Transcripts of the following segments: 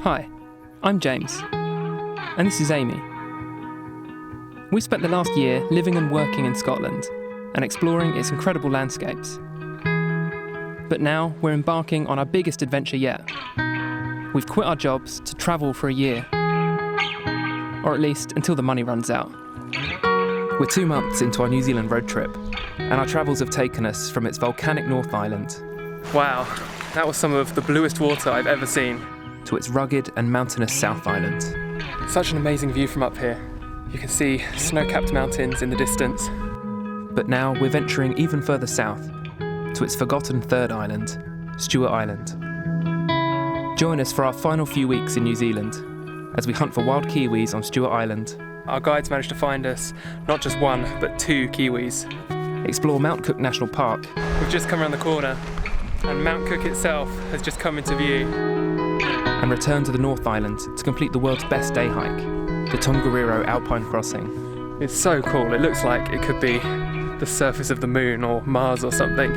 Hi, I'm James, and this is Amy. We spent the last year living and working in Scotland and exploring its incredible landscapes. But now we're embarking on our biggest adventure yet. We've quit our jobs to travel for a year, or at least until the money runs out. We're 2 months into our New Zealand road trip, and our travels have taken us from its volcanic North Island. Wow, that was some of the bluest water I've ever seen. To its rugged and mountainous South Island. Such an amazing view from up here. You can see snow-capped mountains in the distance. But now we're venturing even further south, to its forgotten third island, Stewart Island. Join us for our final few weeks in New Zealand, as we hunt for wild kiwis on Stewart Island. Our guides managed to find us not just 1, but 2 kiwis. Explore Mount Cook National Park. We've just come around the corner, and Mount Cook itself has just come into view. And return to the North Island to complete the world's best day hike, the Tongariro Alpine Crossing. It's so cool, it looks like it could be the surface of the moon or Mars or something.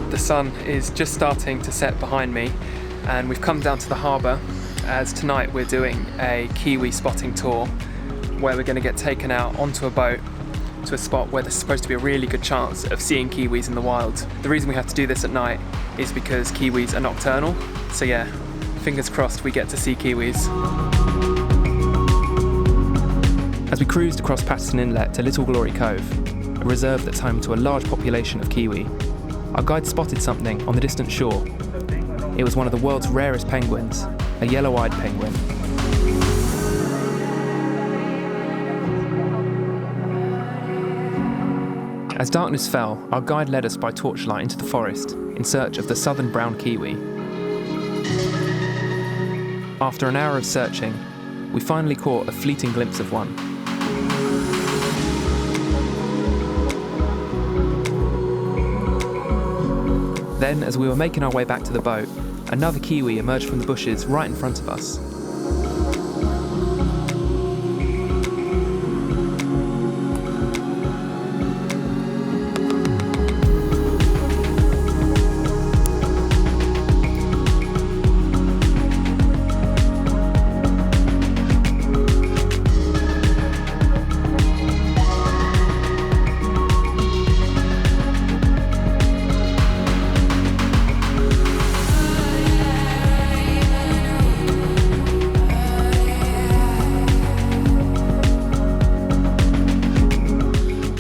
The sun is just starting to set behind me, and we've come down to the harbour as tonight we're doing a kiwi spotting tour where we're going to get taken out onto a boat to a spot where there's supposed to be a really good chance of seeing kiwis in the wild. The reason we have to do this at night is because kiwis are nocturnal, so yeah, fingers crossed we get to see kiwis. As we cruised across Patterson Inlet to Little Glory Cove, a reserve that's home to a large population of kiwi, our guide spotted something on the distant shore. It was one of the world's rarest penguins, a yellow-eyed penguin. As darkness fell, our guide led us by torchlight into the forest in search of the southern brown kiwi. After an hour of searching, we finally caught a fleeting glimpse of one. Then, as we were making our way back to the boat, another kiwi emerged from the bushes right in front of us.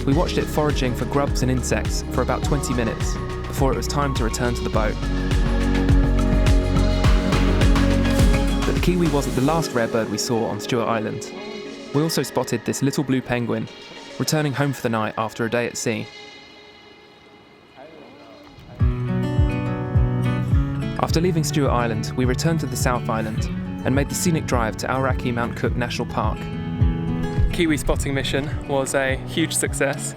We watched it foraging for grubs and insects for about 20 minutes before it was time to return to the boat. But the kiwi wasn't the last rare bird we saw on Stewart Island. We also spotted this little blue penguin, returning home for the night after a day at sea. After leaving Stewart Island, we returned to the South Island and made the scenic drive to Aoraki Mount Cook National Park. Kiwi spotting mission was a huge success.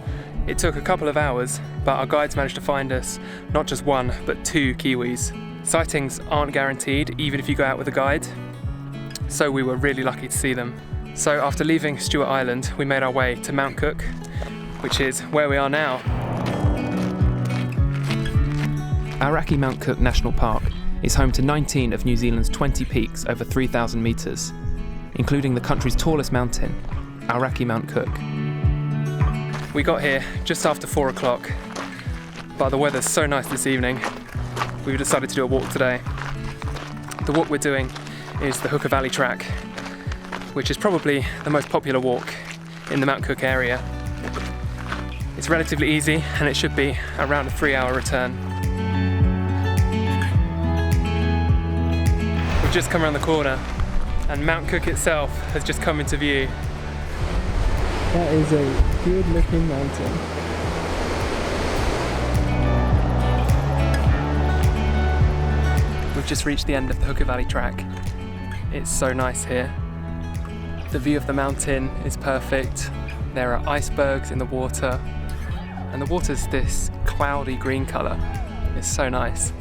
It took a couple of hours, but our guides managed to find us not just 1, but 2 kiwis. Sightings aren't guaranteed, even if you go out with a guide, so we were really lucky to see them. So after leaving Stewart Island, we made our way to Mount Cook, which is where we are now. Aoraki Mount Cook National Park is home to 19 of New Zealand's 20 peaks over 3,000 metres, including the country's tallest mountain, Aoraki Mount Cook. We got here just after 4 o'clock, but the weather's so nice this evening, we've decided to do a walk today. The walk we're doing is the Hooker Valley Track, which is probably the most popular walk in the Mount Cook area. It's relatively easy and it should be around a 3-hour return. We've just come around the corner and Mount Cook itself has just come into view. That is a good looking mountain. We've just reached the end of the Hooker Valley Track. It's so nice here. The view of the mountain is perfect. There are icebergs in the water, and the water's this cloudy green colour. It's so nice.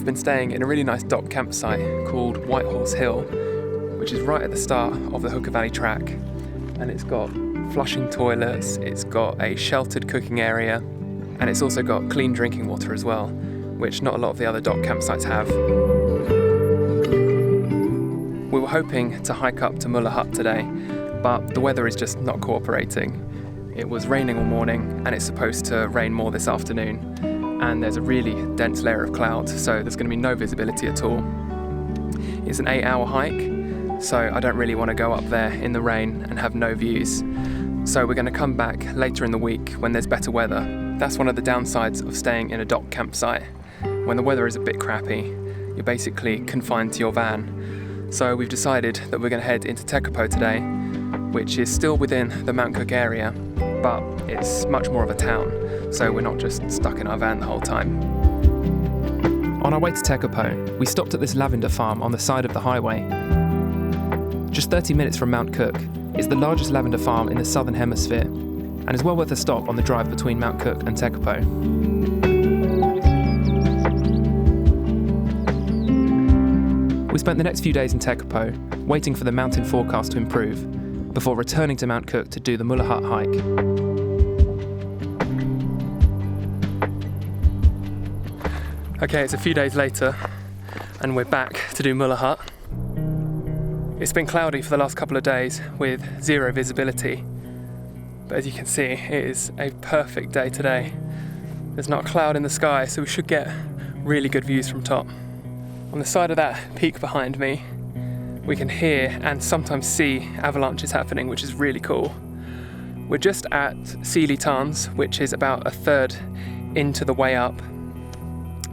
we've been staying in a really nice dock campsite called Whitehorse Hill, which is right at the start of the Hooker Valley track, and it's got flushing toilets, it's got a sheltered cooking area, and it's also got clean drinking water as well, which not a lot of the other dock campsites have. We were hoping to hike up to Muller Hut today, but the weather is just not cooperating. It was raining all morning, and it's supposed to rain more this afternoon, and there's a really dense layer of clouds, so there's going to be no visibility at all. It's an 8-hour hike, so I don't really want to go up there in the rain and have no views. So we're going to come back later in the week when there's better weather. That's one of the downsides of staying in a dock campsite. When the weather is a bit crappy, you're basically confined to your van. So we've decided that we're going to head into Tekapo today, which is still within the Mount Cook area, but it's much more of a town, so we're not just stuck in our van the whole time. On our way to Tekapo, we stopped at this lavender farm on the side of the highway. Just 30 minutes from Mount Cook, it's the largest lavender farm in the southern hemisphere, and is well worth a stop on the drive between Mount Cook and Tekapo. We spent the next few days in Tekapo, waiting for the mountain forecast to improve, before returning to Mount Cook to do the Muller Hut hike. Okay, it's a few days later, and we're back to do Muller Hut. It's been cloudy for the last couple of days with zero visibility, but as you can see, it is a perfect day today. There's not a cloud in the sky, so we should get really good views from top. On the side of that peak behind me, we can hear and sometimes see avalanches happening, which is really cool. We're just at Sealy Tarns, which is about a third into the way up.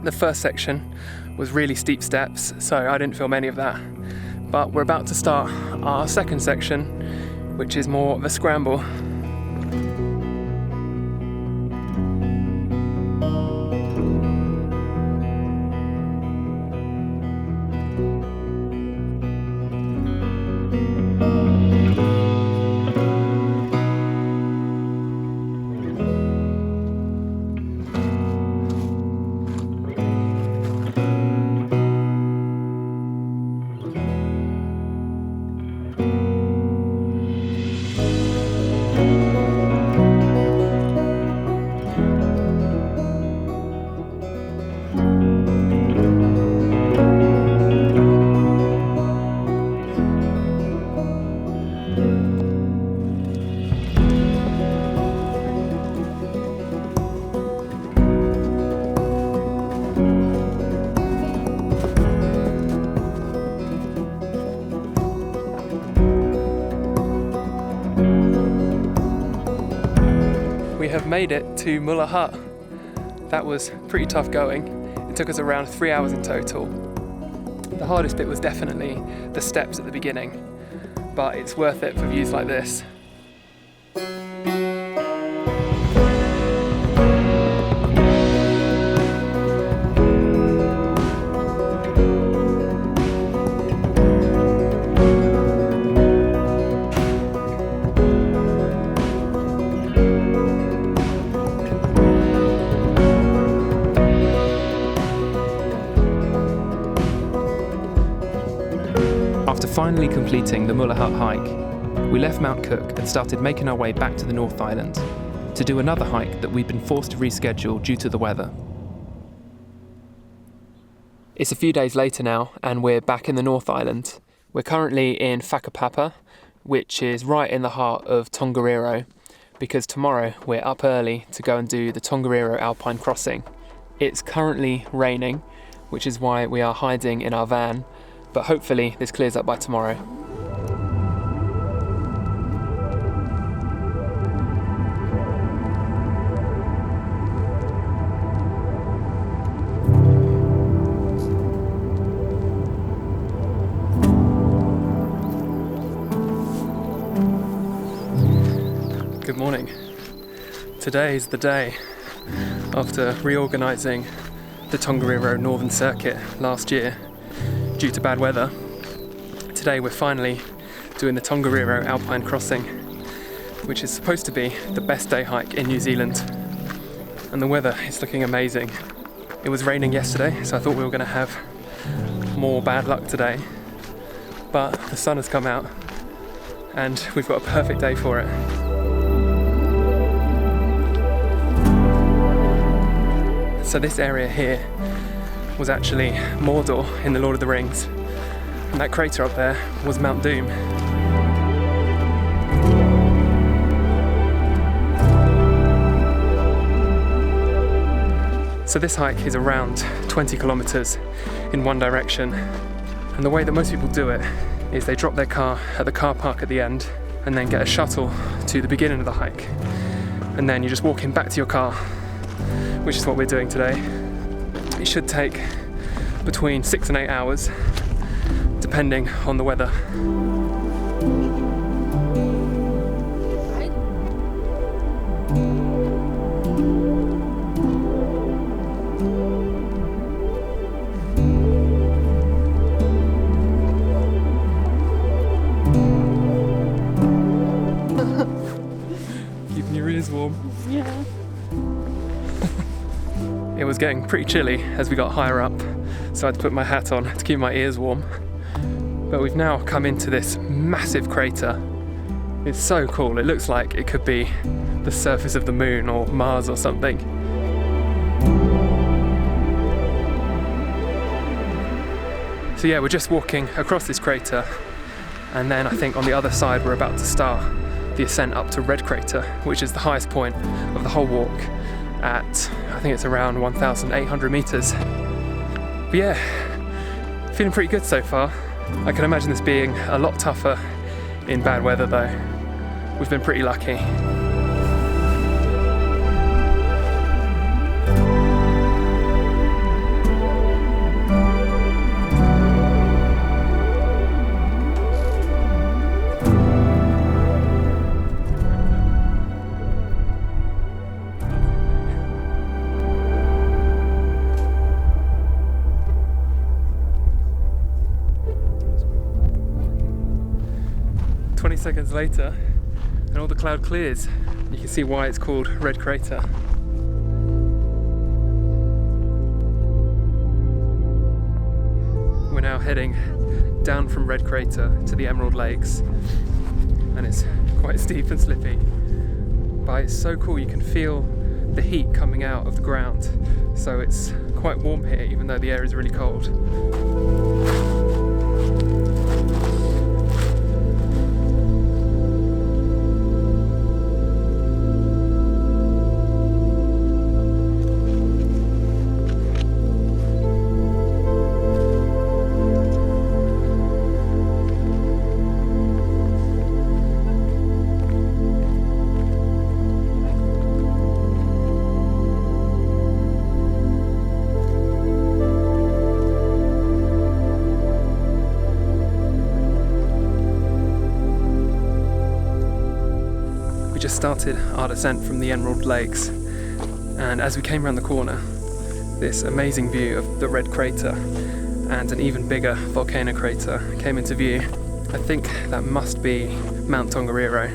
The first section was really steep steps, so I didn't film any of that. But we're about to start our second section, which is more of a scramble. We have made it to Muller Hut. That was pretty tough going. It took us around 3 hours in total. The hardest bit was definitely the steps at the beginning, but it's worth it for views like this. After finally completing the Muller Hut hike, we left Mount Cook and started making our way back to the North Island to do another hike that we'd been forced to reschedule due to the weather. It's a few days later now, and we're back in the North Island. We're currently in Whakapapa, which is right in the heart of Tongariro, because tomorrow we're up early to go and do the Tongariro Alpine Crossing. It's currently raining, which is why we are hiding in our van, but hopefully this clears up by tomorrow. Good morning. Today is the day after reorganising the Tongariro Northern Circuit last year due to bad weather. Today we're finally doing the Tongariro Alpine Crossing, which is supposed to be the best day hike in New Zealand, and the weather is looking amazing. It was raining yesterday, so I thought we were going to have more bad luck today, but the sun has come out and we've got a perfect day for it. So this area here was actually Mordor in the Lord of the Rings, and that crater up there was Mount Doom. So this hike is around 20 kilometers in one direction, and the way that most people do it is they drop their car at the car park at the end and then get a shuttle to the beginning of the hike, and then you're just walking back to your car, which is what we're doing today. It should take between 6 and 8 hours depending on the weather. Keeping your ears warm. Yeah. It was getting pretty chilly as we got higher up, so I had to put my hat on to keep my ears warm. But we've now come into this massive crater. It's so cool. It looks like it could be the surface of the moon or Mars or something. So yeah, we're just walking across this crater, and then I think on the other side we're about to start the ascent up to Red Crater, which is the highest point of the whole walk at, I think it's around 1,800 meters. But yeah, feeling pretty good so far. I can imagine this being a lot tougher in bad weather though. We've been pretty lucky. Seconds later, and all the cloud clears. You can see why it's called Red Crater. We're now heading down from Red Crater to the Emerald Lakes, and it's quite steep and slippy, but it's so cool. You can feel the heat coming out of the ground, so it's quite warm here even though the air is really cold. Just started our descent from the Emerald Lakes, and as we came around the corner, this amazing view of the Red Crater and an even bigger volcano crater came into view. I think that must be Mount Tongariro.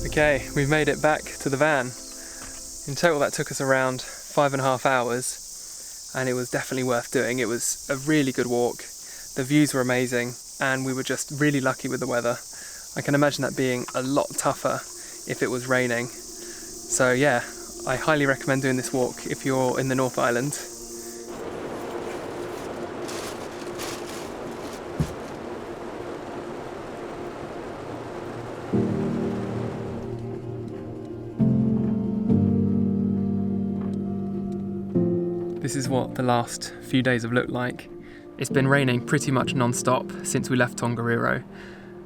Okay, we've made it back to the van. In total that took us around 5.5 hours, and it was definitely worth doing. It was a really good walk, the views were amazing, and we were just really lucky with the weather. I can imagine that being a lot tougher if it was raining. So yeah, I highly recommend doing this walk if you're in the North Island. This is what the last few days have looked like. It's been raining pretty much non-stop since we left Tongariro,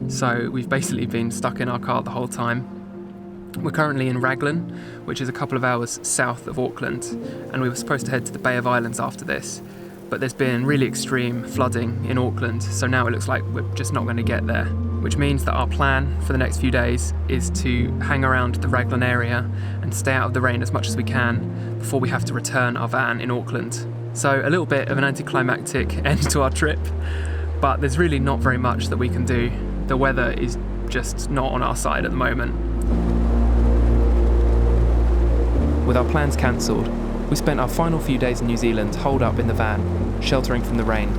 so we've basically been stuck in our car the whole time. We're currently in Raglan, which is a couple of hours south of Auckland, and we were supposed to head to the Bay of Islands after this, but there's been really extreme flooding in Auckland, so now it looks like we're just not going to get there, which means that our plan for the next few days is to hang around the Raglan area and stay out of the rain as much as we can before we have to return our van in Auckland. So a little bit of an anticlimactic end to our trip, but there's really not very much that we can do. The weather is just not on our side at the moment. with our plans cancelled, we spent our final few days in New Zealand holed up in the van, sheltering from the rain.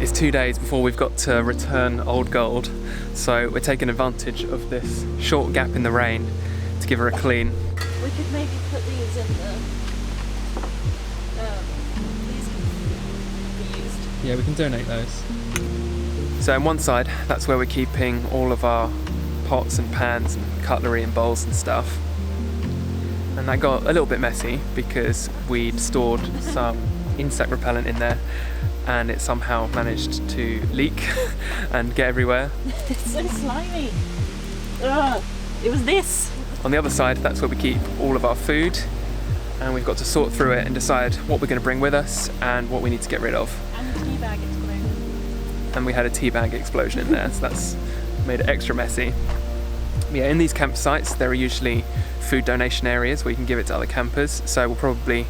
It's 2 days before we've got to return Old Gold, so we're taking advantage of this short gap in the rain to give her a clean. We could maybe put these in the... these can be used. Yeah, we can donate those. So on one side, that's where we're keeping all of our pots and pans and cutlery and bowls and stuff. And that got a little bit messy because we'd stored some insect repellent in there and it somehow managed to leak and get everywhere. It's so slimy. Ugh, it was this. On the other side, that's where we keep all of our food, and we've got to sort through it and decide what we're going to bring with us and what we need to get rid of. And the tea bag explosion. And we had a tea bag explosion in there, so that's made it extra messy. Yeah, in these campsites, there are usually food donation areas where you can give it to other campers, so we'll probably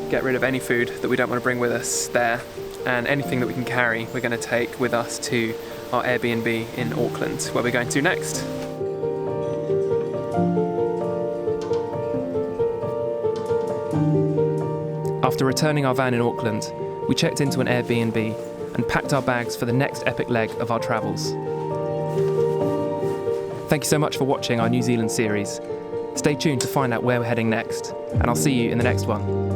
get rid of any food that we don't want to bring with us there, and anything that we can carry, we're going to take with us to our Airbnb in Auckland, where we're going to next. After returning our van in Auckland, we checked into an Airbnb and packed our bags for the next epic leg of our travels. Thank you so much for watching our New Zealand series. Stay tuned to find out where we're heading next, and I'll see you in the next one.